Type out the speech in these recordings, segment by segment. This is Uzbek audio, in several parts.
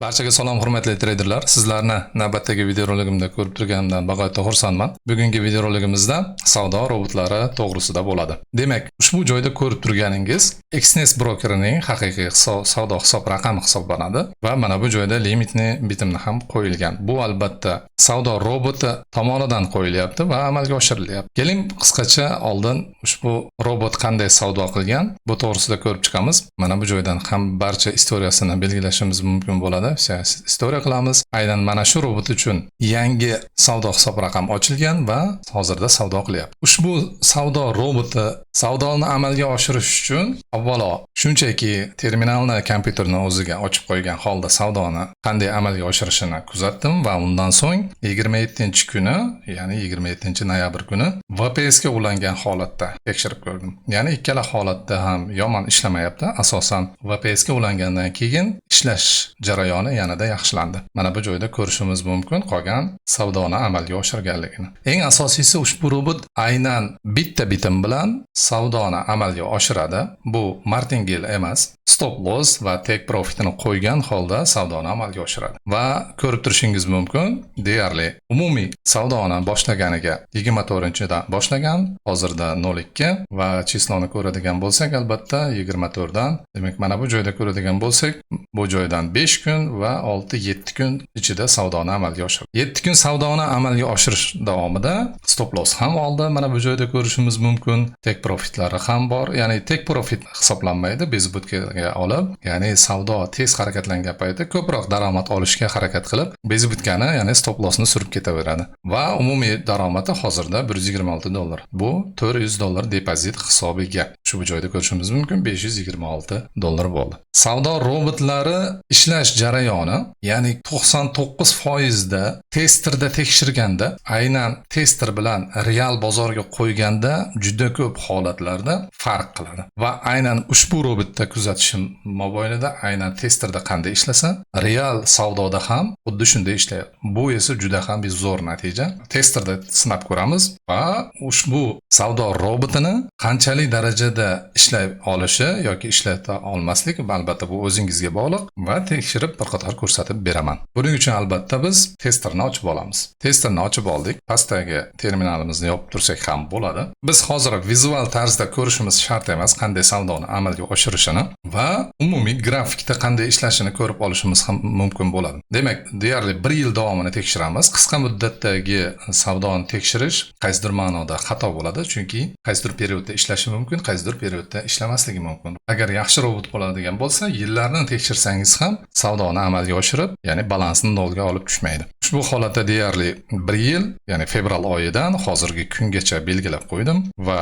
Barchaga salom hurmatli traderlar. Sizlarni navbatdagi videoroligimda ko'rib turganimdan bag'oyatda xursandman. Bugungi videoroligimizda savdo robotlari to'g'risida bo'ladi. Demak, ushbu joyda ko'rib turganingiz Exness brokerining haqiqiy savdo hisob raqami hisoblanadi va mana bu joyda limitni bitimni ham qo'yilgan. Bu albatta savdo roboti tomonidan qo'yilyapti va amalga oshirilyapti. Keling qisqacha oldin ushbu robot qanday savdo qilgan, bu to'g'risida ko'rib chiqamiz. Mana bu joydan ham barcha istoriyasini belgilashimiz mumkin bo'ladi. Istoriya qilamiz. Aynan mana shu robot uchun yangi savdo hisob raqami ochilgan va hozirda savdo qilyapti. Ushbu savdo roboti savdoni amalga oshirish uchun avvalo shunchaki terminalni kompyuterni o'ziga ochib qo'ygan holda savdoni qanday amalga oshirishini kuzatdim va undan so'ng 27-kuni, ya'ni 27-noyabr kuni VPS ga ulangan holatda tekshirib ko'rdim. Ya'ni ikkala holatda ham yomon ishlamayapti. Asosan VPS ga ulangandan keyin ishlash jarayoni yanada yaxshilandi. Mana bu joyda ko'rishimiz mumkin qolgan savdoni amalga oshirganligini. Eng asosiysi ushbu robot aynan bitta bitim bilan savdoni amalga oshiradi. Bu martingale emas, stop loss va take profitini qo'ygan holda savdoni amalga oshiradi. Va ko'rib turishingiz mumkin, deyarli umumiy savdoni boshlaganiga 24-dan boshlagan, hozirda 02 va chisloni ko'radigan bo'lsak, albatta 24dan. Demak, mana bu joyda ko'radigan bo'lsak, bu joydan 5 kun va 6-7 kun ichida savdoni amalga oshirdi. 7 kun savdoni amalga oshirish davomida stop loss ham oldi. Mana bu joyda ko'rishimiz mumkin. Take profitlari ham bor. Ya'ni take profit hisoblanmaydi, bezbutkaga olib, ya'ni savdo tez harakatlangan paytda ko'proq daromad olishga harakat qilib, bezbutkani, ya'ni stop lossni surib ketaveradi. Va umumiy daromadi hozirda $126. Bu $400 depozit hisobiga. Shu joyda ko'rishimiz mumkin, $526 bo'ldi. Savdo robotlari ishlash jarayoni, ya'ni 99% da testerda tekshirganda, aynan tester bilan real bozorga qo'yganda juda ko'p holatlarda farq qiladi. Va aynan ushbu robotda kuzatishim mobaynida aynan testerda qanday ishlasa, real savdoda ham xuddi shunday ishlaydi. Bu esa juda ham zo'r natija. Testerda sinab ko'ramiz va ushbu savdo robotini qanchalik darajada ishlay olishi yoki ishlata olmasligi albatta bu o'zingizga bog'liq va tekshirib bir qator ko'rsatib beraman. Buning uchun albatta biz testerni ochib olamiz. Testerni ochib oldik. Pastdagi terminalimizni yopib tursak ham bo'ladi. Biz hozir vizual tarzda ko'rishimiz shart emas qanday savdoni amalga oshirishini va umumiy grafikda qanday ishlashini ko'rib olishimiz ham mumkin bo'ladi. Demak, deyarli 1 yil davomini tekshiramiz. Qisqa muddatdagi savdoni tekshirish qaysidir ma'noda xato bo'ladi, chunki qaysidir periodda ishlashi mumkin, qaysidir periodda ishlamasligi mumkin. Agar yaxshi robot bo'ladigan bo'lsa, yillarni tekshirsangiz ham savdoni amalga oshirib, ya'ni balansni nolga olib tushmaydi. Ushbu holatda deyarli 1 yil, ya'ni fevral oyidan hozirgi kungacha belgilab qo'ydim va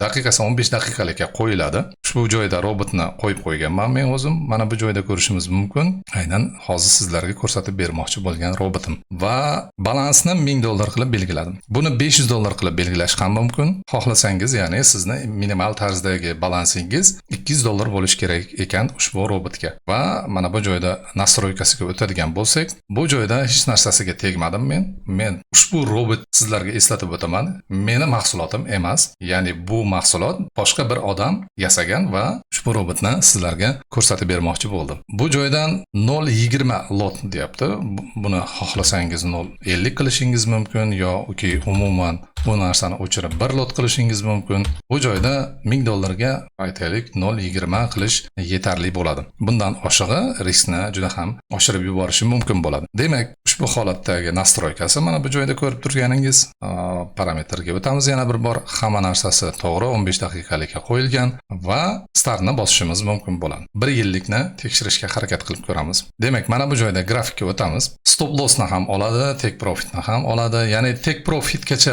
daqiqasi 15 daqiqalikka qo'yiladi. Ushbu joyda robotni qo'yib qo'yganman men o'zim. Mana bu joyda ko'rishimiz mumkin. Aynan hozir sizlarga ko'rsatib bermoqchi bo'lgan robotim. Va balansni $1000 qilib belgiladim. Buni $500 qilib belgilash ham mumkin. Xohlasangiz, ya'ni sizni minimal tarzdagi balansingiz $200 bo'lish kerak ekan ushbu robotga. Va mana bu joyda nastroykasiga o'tadigan bo'lsak, bu joyda hech narsasiga tegmadim men. Men ushbu robot sizlarga eslatib o'taman, meni mahsulotim emas. Ya'ni bu mahsulot boshqa bir odam yasagan va ushbu robotni sizlarga ko'rsatib bermoqchi bo'ldim. Bu joydan 0.20 lot deyapti. Buni xohlasangiz 0.50 qilishingiz mumkin yoki umuman bu narsani o'chirib 1 lot qilishingiz mumkin. Bu joyda $1000 ga aytaylik 0.20 qilish yetarli bo'ladi. Bundan oshig'i riskni juda ham oshirib yuborishi mumkin bo'ladi. Demak, ushbu holatdagi nastroykasi mana bu joyda ko'rib turganingiz. Parametrga o'tamiz yana bir bor. Hamma narsasi to'g'ri 15 daqiqalikka qo'yilgan va startni bosishimiz mumkin bo'ladi. 1 yillikni tekshirishga harakat qilib ko'ramiz. Demak, mana bu joyda grafikka o'tamiz. Stop lossni ham oladi, take profitni ham oladi. Ya'ni take profitgacha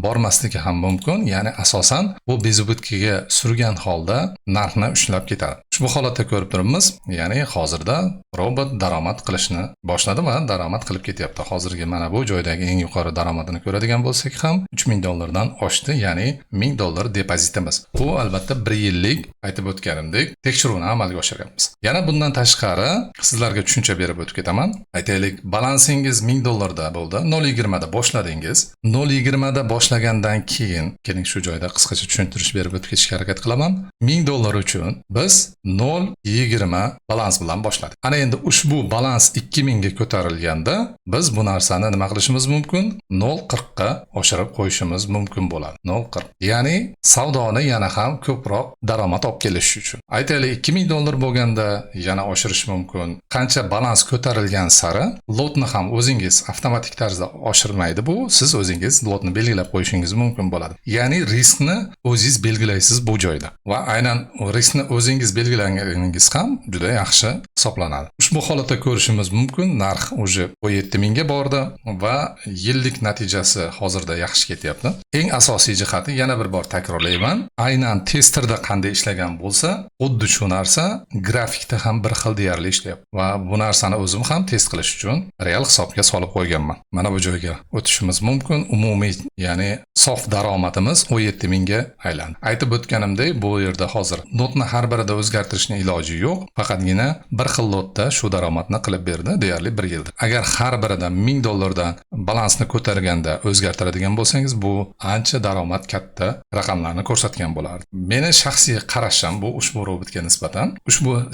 bormasligi ham mumkin. Ya'ni asosan bu bezbutkaga surgan holda narxni ushlab ketadi. Ushbu holatda ko'rib turibmiz. Ya'ni hozirda robot daromad qilishni boshladi va daromad qilib ketyapti. Hozirgi mana bu joydagi eng yuqori daromadini ko'radigan bo'lsak ham $3000 dan oshdi, ya'ni $1000 depozitimiz. Bu albatta 1 yillik aytib o'tganimdek tekshiruvni amalga oshiryapmiz. Yana bundan tashqari sizlarga tushuncha berib o'tib ketaman. Aytaylik, balansingiz $1000 da bo'ldi. 0.20 da boshladingiz. 0.20 da boshlagandan keyin, keling shu joyda qisqacha tushuntirish berib o'tib ketishga harakat qilaman. $1000 uchun biz 0,20 balans bilan boshladik. Ana endi ushbu balans 2000 ga ko'tarilganda biz bu narsani nima qilishimiz mumkin? 0,40 ga oshirib qo'yishimiz mumkin bo'ladi. 0,40. Ya'ni savdoni yana ham ko'proq daromad olib kelish uchun. Aytaylik 2000 dollar bo'lganda yana oshirish mumkin. Qancha balans ko'tarilgan sari lotni ham o'zingiz avtomatik tarzda oshirmaydi bu. Siz o'zingiz lotni belgilab qo'yishingiz mumkin bo'ladi. Ya'ni riskni o'zingiz belgilaysiz bu joyda. Va aynan riskni o'zingiz belgilanganingiz ham juda yaxshi hisoblanadi. Ushbu holatda ko'rishimiz mumkin, narx уже 17,000 ga bordi va yillik natijasi hozirda yaxshi ketyapti. Eng asosiy jihati yana bir bor takrorlayman. Aynan testerda qanday ishlagan bo'lsa, xuddi shu narsa grafikda ham bir xil deyarli ishlayapti. Va bu narsani o'zim ham test qilish uchun real hisobga solib qo'yganman. Mana bu joyga o'tishimiz mumkin. Umumiy, ya'ni sof daromadimiz 17,000 ga aylandi. Aytib o'tganimdek, bu yerda hozir lotni har birida o'zgartirishning iloji yo'q. Faqatgina bir xil lotda shu daromadni qilib berdi deyarli 1 yilda. Agar har biridan 1000 dollardan balansni ko'targanda o'zgartiradigan bo'lsangiz, bu ancha daromad katta raqamlarni ko'rsatgan bo'lardi. Meni shaxsiy qarashim bu ushbu robotga nisbatan.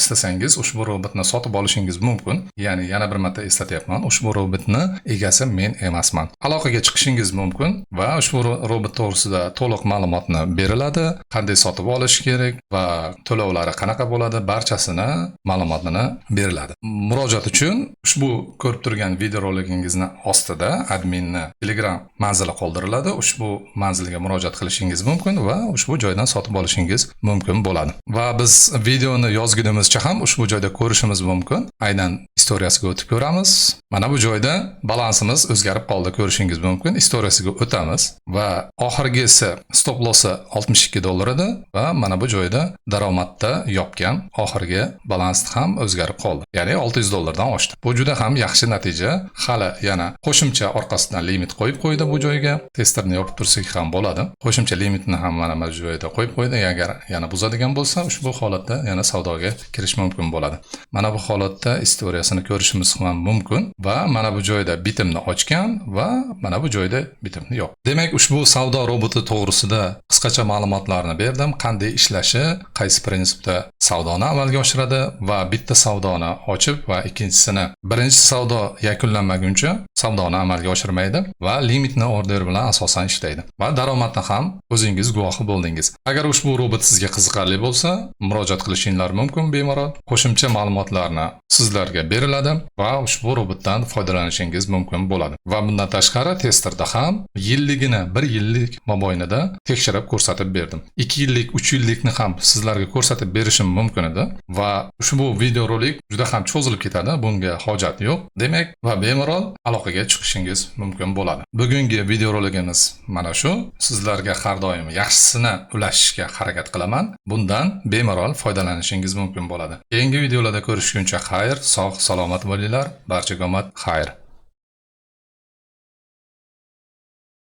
Istasangiz ushbu robotni sotib olishingiz mumkin. Ya'ni yana bir marta eslatyapman, ushbu robotni egasi men emasman. Aloqaga chiqishingiz mumkin va ushbu robot to'g'risida to'liq ma'lumotni beriladi. Qanday sotib olish kerak va to'lovlari qanaqa bo'ladi, barchasini ma'lumotini beriladi. Murojaat uchun ushbu ko'rib turgan videorolikingizning ostida adminni Telegram manzili qoldiriladi. Ushbu manzilga murojaat qilishingiz mumkin va ushbu joydan sotib olishingiz mumkin bo'ladi. Va biz videoni yozgunimizcha ham ushbu joyda ko'rishimiz mumkin. Aynan istoriyasiga o'tib ko'ramiz. Mana bu joyda balansimiz o'zgarib qoldi, ko'rishingiz mumkin. Istoriyasiga o'tamiz va oxirgisi stop lossi 62 dollar edi va mana bu joyda daromadda yopgan oxirgi balans ham o'zgarib qoldi. Ya'ni 600 dollardan oshdi. Bu juda ham yaxshi natija. Hali yana qo'shimcha orqasidan limit qo'yib qo'ydi bu joyga. Testerni yopib tursak ham bo'ladi. Qo'shimcha limitni ham mana bu joyda qo'yib qo'ydi. Agar yana buzadigan bo'lsa, ushbu holatda yana savdoga kirish mumkin bo'ladi. Mana bu holatda istoriyasini ko'rishimiz ham mumkin va mana bu joyda bitimni ochgan va mana bu joyda bitimni yo'q. Demak, ushbu savdo roboti to'g'risida qisqacha ma'lumotlarni berdim. Qanday ishlashi, qaysi prinsipda savdoni amalga oshiradi va bitta savdoni ochib va ikkinchisini birinchi savdo yakunlanmaguncha savdoni amalga oshirmaydi va limitni order bilan asosan ishlaydi. Va daromadni ham o'zingiz guvohi bo'ldingiz. Agar ushbu robot sizga qiziqarli bo'lsa, murojaat qilishinglar mumkin bemalol. Qo'shimcha ma'lumotlarni sizlarga beriladi va ushbu robotdan foydalanishingiz mumkin bo'ladi. Va bundan tashqari testerda ham yilligini 1 yillik mobaynida tekshirib ko'rsatib berdim. 2 yillik, 3 yillikni ham sizlarga ko'rsatib berishim mumkin edi va ushbu videorolik juda ham cho'zilib ketadi. Bunga hojat yo'q. Demak, va bemalol aloqaga chiqishingiz mumkin bo'ladi. Bugungi videoroligimiz mana shu. Sizlarga har doim yaxshisini ulashishga harakat qilaman. Bundan bemalol foydalanishingiz mumkin bo'ladi. Keyingi videolarda ko'rishguncha xayr, sog', salomat bo'linglar. Barchaga omad, xayr.